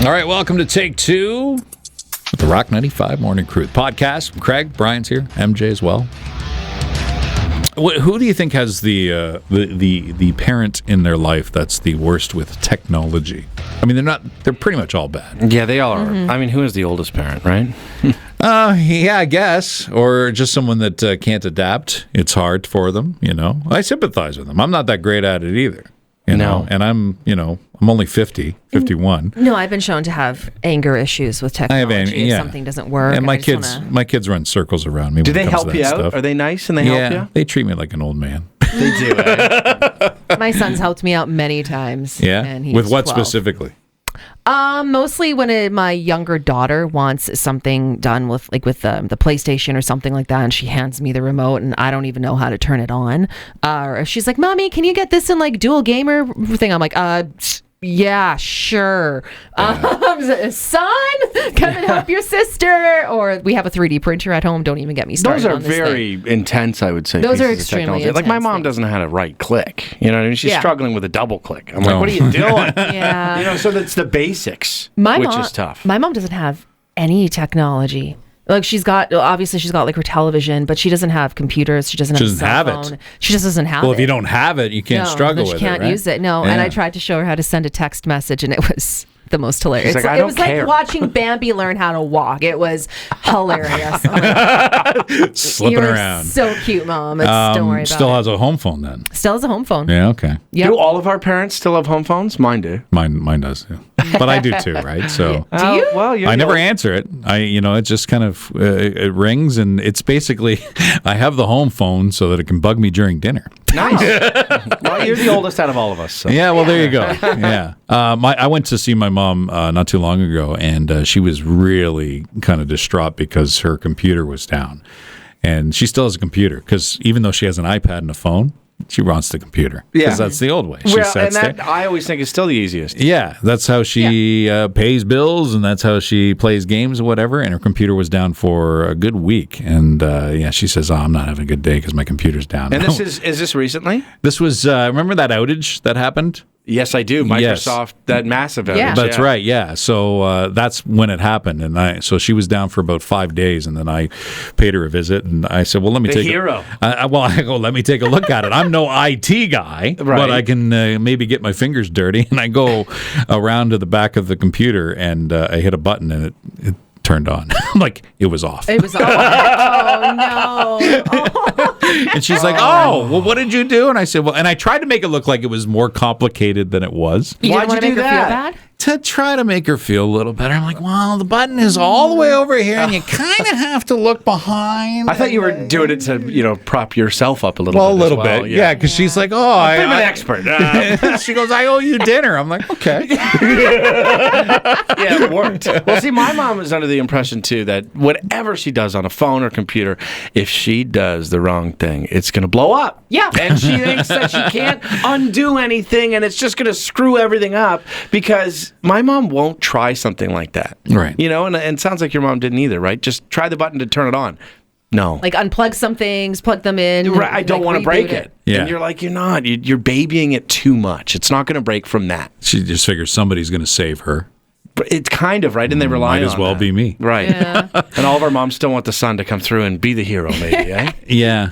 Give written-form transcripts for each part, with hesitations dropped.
All right, welcome to Take Two with the Rock 95 Morning Crew podcast. Craig, Brian's here, MJ as well. Who do you think has the parent in their life that's the worst with technology? I mean, they're pretty much all bad. Yeah, they all are. I mean, who is the oldest parent, right? Yeah, I guess. Or just someone that can't adapt. It's hard for them, you know. I sympathize with them. I'm not that great at it either. You know? And I'm only 51. No, I've been shown to have anger issues with technology. If something doesn't work. And my kids run circles around me. Do they help you out? Stuff. Are they nice and they help you? They treat me like an old man. They do, eh? My son's helped me out many times. Yeah? And with what 12. specifically? Mostly when my younger daughter wants something done with the PlayStation or something like that, and she hands me the remote and I don't even know how to turn it on. Or if she's like, "Mommy, can you get this in like dual gamer thing?" I'm like, yeah, sure. Son, come and help your sister. Or we have a 3D printer at home. Don't even get me started. Those are on this very intense, I would say. Those are extremely intense. Like my mom doesn't know how to right click. You know what I mean? She's struggling with a double click. I'm like, what are you doing? Yeah. So that's the basics, which is tough. My mom doesn't have any technology. Like she's got like her television, but she doesn't have computers. She doesn't have a cell phone. She just doesn't have it. Well, if you don't have it, you can't struggle with it. She can't use it. No. Yeah. And I tried to show her how to send a text message, and it was the most hilarious. Like, it was like watching Bambi learn how to walk. It was hilarious. Slipping around. So cute, Mom. Don't worry about still it. has a home phone then. Still has a home phone. Yeah, okay. Yep. Do all of our parents still have home phones? Mine do. Mine does, yeah. But I do too, right? So Do you? Well, I never answer it. It just kind of it rings, and it's basically I have the home phone so that it can bug me during dinner. Nice. Well, you're the oldest out of all of us. So. Yeah, well, there you go. Yeah. I went to see my mom not too long ago, and she was really kind of distraught because her computer was down. And she still has a computer because even though she has an iPad and a phone, she wants the computer. Because that's the old way. I always think is still the easiest. Yeah, that's how she pays bills, and that's how she plays games or whatever. And her computer was down for a good week. And she says, I'm not having a good day because my computer's down. And is this recently? This was, remember that outage that happened? Yes, I do. Microsoft, that massive outage. Yeah. That's right, yeah. So that's when it happened. And so she was down for about 5 days, and then I paid her a visit, and I said, well, let me let me take a look at it. I'm no IT guy, but I can maybe get my fingers dirty. And I go around to the back of the computer, and I hit a button, and it turned on. I'm like, it was off. It was off. Oh, no. And she's like, oh, well, what did you do? And I said, well, and I tried to make it look like it was more complicated than it was. Why'd you do that? To try to make her feel a little better. I'm like, well, the button is all the way over here, and you kind of have to look behind. I thought you were doing it to, prop yourself up a little bit. Well, a little bit, yeah, because she's like, oh, I'm an expert. She goes, I owe you dinner. I'm like, okay. Yeah, it worked. Well, see, my mom was under the impression, too, that whatever she does on a phone or computer, if she does the wrong thing, it's going to blow up. Yeah. And she thinks that she can't undo anything, and it's just going to screw everything up because my mom won't try something like that. Right. And it sounds like your mom didn't either, right? Just try the button to turn it on. No. Like unplug some things, plug them in. Right, I don't want to break it. Yeah. And you're like, you're not. You're babying it too much. It's not going to break from that. She just figures somebody's going to save her. But it's kind of, right? And they rely on Might as well that. be me. Right. Yeah. And all of our moms still want the son to come through and be the hero, maybe, eh? Yeah.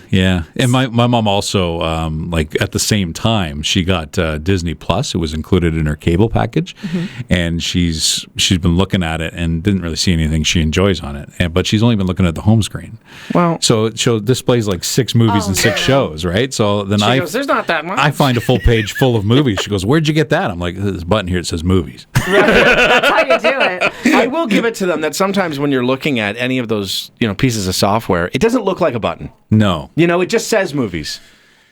And my mom also, at the same time, she got Disney Plus. It was included in her cable package. Mm-hmm. And she's been looking at it and didn't really see anything she enjoys on it. But she's only been looking at the home screen. Well, so it displays like 6 movies and 6 shows, right? So then she goes, there's not that much. I find a full page full of movies. She goes, where'd you get that? I'm like, this button here, it says movies. That's how you do it. I will give it to them that sometimes when you're looking at any of those, pieces of software, it doesn't look like a button. No. It just says movies.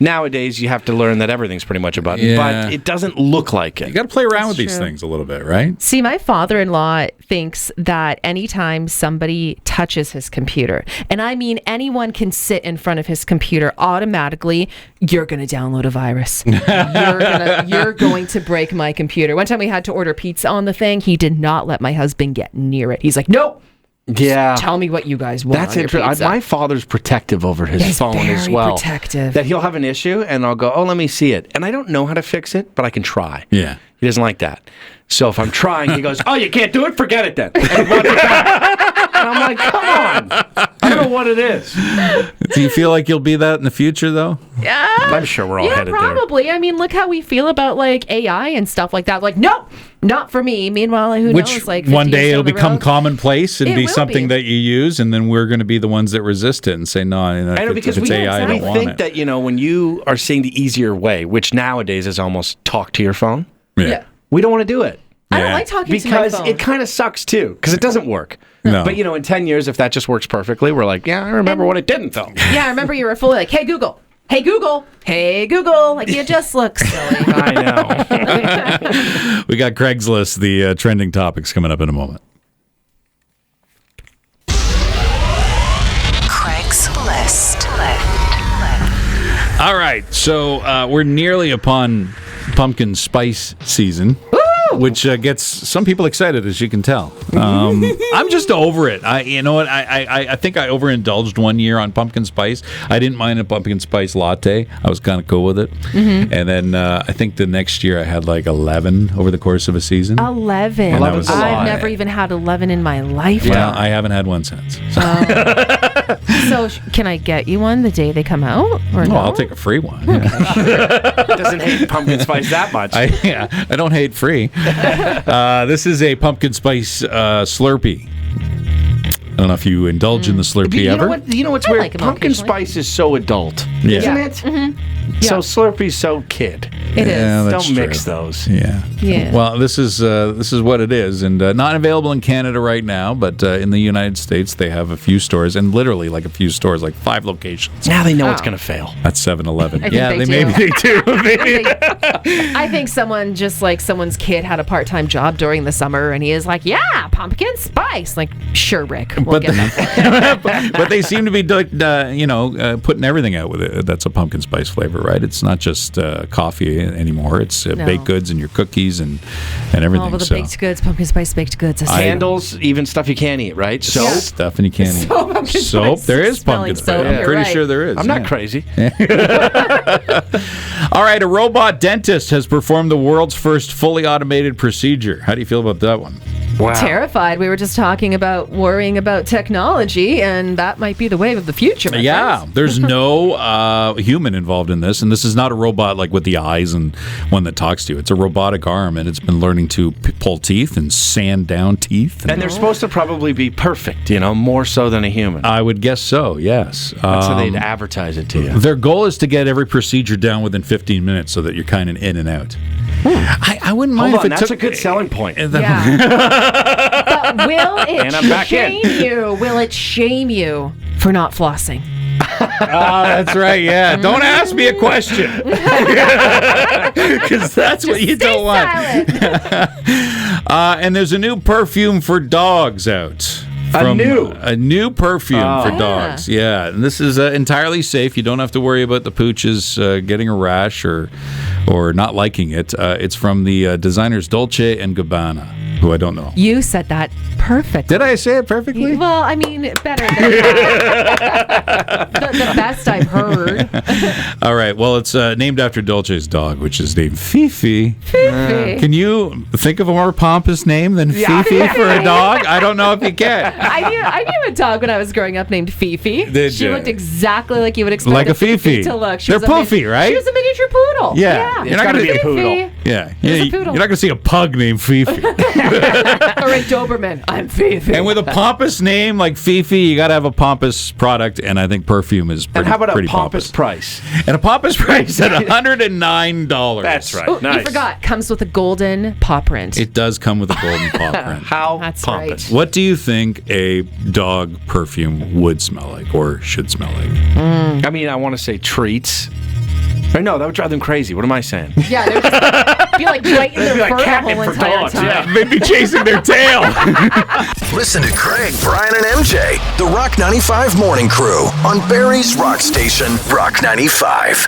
Nowadays, you have to learn that everything's pretty much a button, but it doesn't look like it. You got to play around with these things a little bit, right? See, my father-in-law thinks that anytime somebody touches his computer, and I mean anyone can sit in front of his computer, automatically, you're going to download a virus. You're going to break my computer. One time we had to order pizza on the thing. He did not let my husband get near it. He's like, nope. Yeah. Tell me what you guys want. That's interesting. My father's protective over his phone as well. Protective. That he'll have an issue and I'll go, oh, let me see it. And I don't know how to fix it, but I can try. Yeah. He doesn't like that. So if I'm trying, he goes, "Oh, you can't do it? Forget it then." And wants it back. And I'm like, "Come on. I don't know what it is." Do you feel like you'll be that in the future, though? Yeah, I'm sure we're all headed there. Probably. I mean, look how we feel about like AI and stuff like that. Like, no, not for me. Meanwhile, who knows? Like, one day it'll down the become road, commonplace and It be will something be. that you use, and then we're going to be the ones that resist it and say, no, I know, because if it's AI, I don't want think it. that, when you are seeing the easier way, which nowadays is almost talk to your phone, Yeah. we don't want to do it. I don't Yeah. like talking to my Because phone. it kind of sucks too, because it doesn't work. No. But in 10 years, if that just works perfectly, we're like, yeah, I remember when it didn't though. Yeah, I remember you were fully like, "Hey Google, hey Google, hey Google." Like, you just look silly. I know. We got Craigslist, the trending topics coming up in a moment. Craigslist. All right, so we're nearly upon pumpkin spice season. Which gets some people excited, as you can tell. I'm just over it. You know what? I think I overindulged one year on pumpkin spice. I didn't mind a pumpkin spice latte. I was kind of cool with it. And then I think the next year I had like 11 over the course of a season. 11. And that was a lot. I've never even had 11 in my life. Well, I haven't had one since. So can I get you one the day they come out? Or no? I'll take a free one. Doesn't hate pumpkin spice that much. I don't hate free. This is a pumpkin spice Slurpee. I don't know if you indulge in the Slurpee You ever. know what? You know what's I weird? like 'em Pumpkin occasionally. spice is so adult, Yeah. isn't it? Mm-hmm. So Slurpee's so kid. It is. Yeah, that's Don't mix true. those. Yeah. Yeah. Well, this is what it is, and not available in Canada right now, but in the United States they have a few stores, and literally like a few stores, like 5 locations. Now they know it's Oh. going to fail. That's 7-Eleven. I think Yeah, they maybe they do. Maybe. I think someone's kid had a part-time job during the summer, and he is like, "Yeah, pumpkin spice." Like, sure, Rick, we'll get that. But they seem to be, putting everything out with it. That's a pumpkin spice flavor, right? It's not just coffee anymore. It's No. baked goods and your cookies and everything. All of the so baked goods, pumpkin spice baked goods. Candles, even stuff you can't eat, right? Soap. stuff and you can't eat. Soap, pumpkin Soap. spice, There is smelling pumpkin spice. soap, I'm you're pretty right. sure there is. I'm not yeah. crazy. All right, a robot dentist has performed the world's first fully automated procedure. How do you feel about that one? Wow. Terrified. We were just talking about worrying about technology, and that might be the wave of the future. my Yeah, friends. there's no human involved in this, and this is not a robot like with the eyes and one that talks to you. It's a robotic arm, and it's been learning to pull teeth and sand down teeth. And they're supposed to probably be perfect, more so than a human. I would guess so, yes. That's how they'd advertise it to you. Their goal is to get every procedure down within 15 minutes so that you're kind of in and out. I wouldn't mind Hold on, if it that's took a good selling point. Yeah. But will And I'm back in. it shame you? Will it shame you for not flossing? That's right, yeah. Don't ask me a question. Because that's what you Stay don't want. silent. And there's a new perfume for dogs out. A new perfume for dogs. Yeah, and this is entirely safe. You don't have to worry about the pooches getting a rash or not liking it. It's from the designers Dolce & Gabbana, who I don't know. You said that perfect. Did I say it perfectly? Well, I mean, better than the best I've heard. All right. Well, it's named after Dolce's dog, which is named Fifi. Fifi. Can you think of a more pompous name than Fifi for a dog? I don't know if you can. I knew a dog when I was growing up named Fifi. Did she you? looked exactly like you would expect Like a Fifi. to look. She They're was a poofy, right? She was a miniature poodle. Yeah. It's gotta be a poodle. Yeah. It's a You're poodle. not going to see a pug named Fifi. Or a Doberman. I'm Fifi. And with a pompous name like Fifi, you got to have a pompous product, and I think pompous is pretty And how about a pretty pompous price? And a pompous price at $109. That's right. Oh, Nice. you forgot. Comes with a golden paw print. It does come with a golden paw print. How That's pompous. What do you think a dog perfume would smell like or should smell like? I mean, I want to say treats. Or no, that would drive them crazy. What am I saying? Yeah, they'd just be like biting their be like fur the catnip whole for entire dogs, time. yeah. They'd be chasing their tail. Listen to Craig, Brian, and MJ, the Rock 95 Morning Crew on Barry's Rock Station, Rock 95.